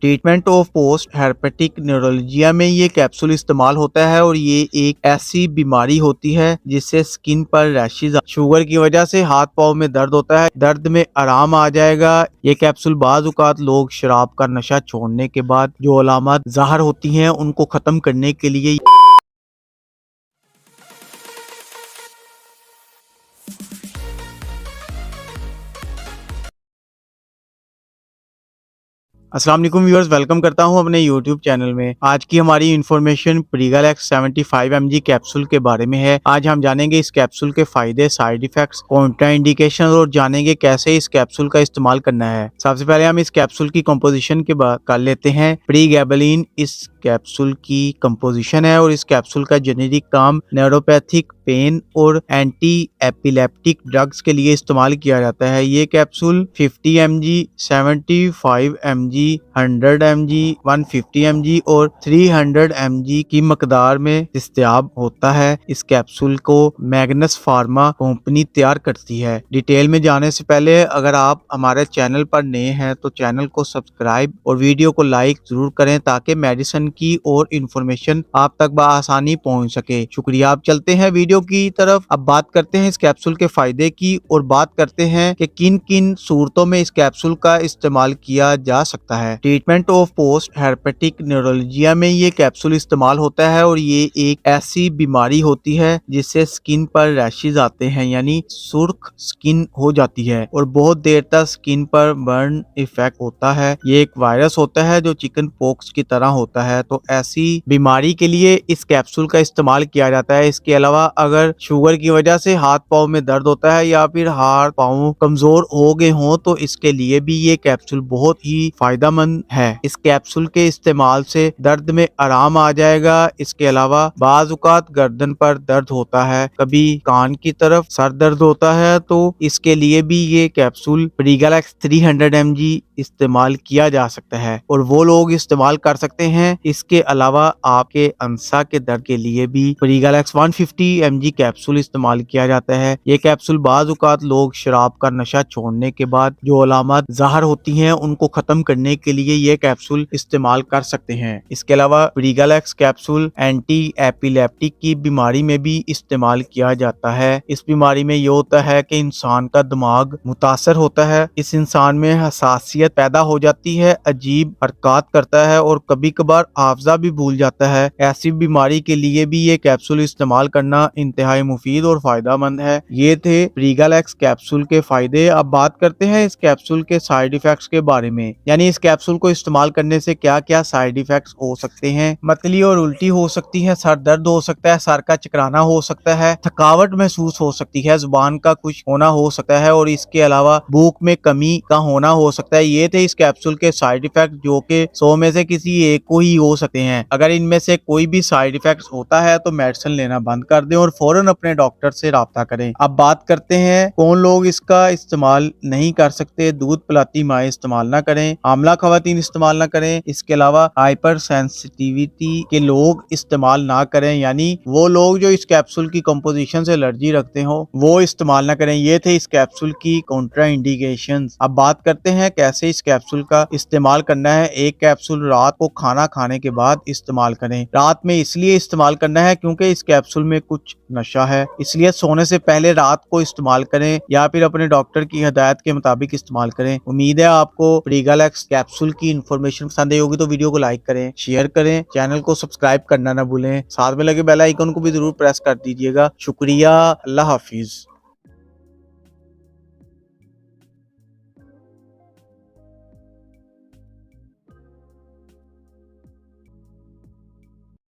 Treatment of post hepatic neuroglia में ये capsule इस्तेमाल होता है और ये एक ऐसी बीमारी होती है जिससे स्किन पर रैशेज, शुगर की वजह से हाथ पाँव में दर्द होता है, दर्द में आराम आ जाएगा। ये कैप्सूल बाज औकात लोग शराब का नशा छोड़ने के बाद जो अलामत ज़ाहिर होती हैं उनको ख़त्म करने के लिए अस्सलाम वालेकुम व्यूअर्स, वेलकम करता हूं अपने YouTube चैनल में। आज की हमारी इन्फॉर्मेशन प्रीगालेक्स 75 mg कैप्सूल के बारे में है। आज हम जानेंगे इस कैप्सूल के फायदे, साइड इफेक्ट्स, कॉन्ट्राइंडिकेशन और जानेंगे कैसे इस कैप्सूल का इस्तेमाल करना है। सबसे पहले हम इस कैप्सूल की कंपोजिशन की बात कर लेते हैं। प्रीगैबलिन इस कैप्सूल की कंपोजिशन है और इस कैप्सूल का जेनेरिक काम न्यूरोपैथिक पेन और एंटी एपिलेप्टिक ड्रग्स के लिए इस्तेमाल किया जाता है। ये capsule 50 mg, 75 mg, 100 mg, 150 mg और 300 mg की मकदार में दस्तयाब होता है। इस कैप्सूल को मैग्नस फार्मा कंपनी तैयार करती है। डिटेल में जाने से पहले अगर आप हमारे चैनल पर नए हैं तो चैनल को सब्सक्राइब और वीडियो को लाइक जरूर करें ताकि मेडिसिन की और इंफॉर्मेशन आप तक बआसानी पहुंच सके। शुक्रिया। आप चलते हैं वीडियो की तरफ। अब बात करते हैं इस कैप्सूल के फायदे की और बात करते हैं कि किन किन सूरतों में इस कैप्सूल का इस्तेमाल किया जा सकता है। Treatment of post hepatic neuroglia में ये कैप्सूल इस्तेमाल होता है और ये एक ऐसी बीमारी होती है जिससे स्किन पर रैशेज आते हैं, यानी सुर्ख स्किन हो जाती है और बहुत देर तक स्किन पर बर्न इफेक्ट होता है। ये एक वायरस होता है जो चिकन पॉक्स की तरह होता है, तो ऐसी बीमारी के लिए इस कैप्सूल का इस्तेमाल किया जाता है। इसके अलावा अगर शुगर की वजह से हाथ पाँव में दर्द होता है या फिर हाथ पाँव कमजोर हो गए हों तो इसके लिए भी ये कैप्सूल बहुत ही फायदेमंद है। इस कैप्सूल के इस्तेमाल से दर्द में आराम आ जाएगा। इसके अलावा बाज औकात गर्दन पर दर्द होता है, कभी कान की तरफ सर दर्द होता है, तो इसके लिए भी ये कैप्सूल प्रीगालेक्स 300 mg इस्तेमाल किया जा सकता है और वो लोग इस्तेमाल कर सकते हैं। इसके अलावा आपके अंसा के दर्द के लिए भी प्रीगालेक्स 150 mg कैप्सूल इस्तेमाल किया जाता है। ये कैप्सूल बाज औकात लोग शराब का नशा छोड़ने के बाद जो अलामत ज़ाहिर होती हैं उनको खत्म करने के लिए ये कैप्सूल इस्तेमाल कर सकते हैं। इसके अलावा प्रीगालेक्स कैप्सूल एंटी एपिलेप्टिक की बीमारी में भी इस्तेमाल किया जाता है। इस बीमारी में ये होता है कि इंसान का दिमाग मुतासर होता है, इस इंसान में हसासियत पैदा हो जाती है, अजीब हरकत करता है और कभी कभार हाफजा भी भूल जाता है। ऐसी बीमारी के लिए भी ये कैप्सूल इस्तेमाल करना इंतहाई मुफीद और फायदेमंद है। ये थे प्रीगालेक्स कैप्सूल के फायदे। अब बात करते हैं इस कैप्सूल के साइड इफेक्ट्स के बारे में, यानी इस कैप्सूल को इस्तेमाल करने से क्या क्या साइड इफेक्ट्स हो सकते हैं। मतली और उल्टी हो सकती है, सर दर्द हो सकता है, सर का चकराना हो सकता है, थकावट महसूस हो सकती है, जुबान का कुछ होना हो सकता है और इसके अलावा भूख में कमी का होना हो सकता है। ये थे इस कैप्सूल के साइड इफेक्ट जो कि 100 में से किसी एक को ही हो सकते हैं। अगर इनमें से कोई भी साइड इफेक्ट्स होता है तो मेडिसिन लेना बंद कर दें और फौरन अपने डॉक्टर से राब्ता करें। अब बात करते हैं कौन लोग इसका इस्तेमाल नहीं कर सकते। दूध पिलाती माएं इस्तेमाल ना करें, आमला खवातीन इस्तेमाल ना करें, इसके अलावा हाइपर सेंसिटिविटी के लोग इस्तेमाल ना करें, यानी वो लोग जो इस कैप्सूल की कंपोजिशन से एलर्जी रखते हो वो इस्तेमाल ना करें। ये थे इस कैप्सूल की कॉन्ट्राइंडिकेशंस। अब बात करते हैं कैसे इस कैप्सूल का इस्तेमाल करना है। एक कैप्सूल रात को खाना खाने के बाद इस्तेमाल करें। रात में इसलिए इस्तेमाल करना है क्योंकि इस कैप्सूल में कुछ नशा है, इसलिए सोने से पहले रात को इस्तेमाल करें या फिर अपने डॉक्टर की हिदायत के मुताबिक इस्तेमाल करें। उम्मीद है आपको प्रीगालेक्स कैप्सूल की इंफॉर्मेशन पसंद आई होगी, तो वीडियो को लाइक करें, शेयर करें, चैनल को सब्सक्राइब करना ना भूलें, साथ में लगे बेल आइकन को भी जरूर प्रेस कर दीजिएगा। शुक्रिया। अल्लाह हाफिज।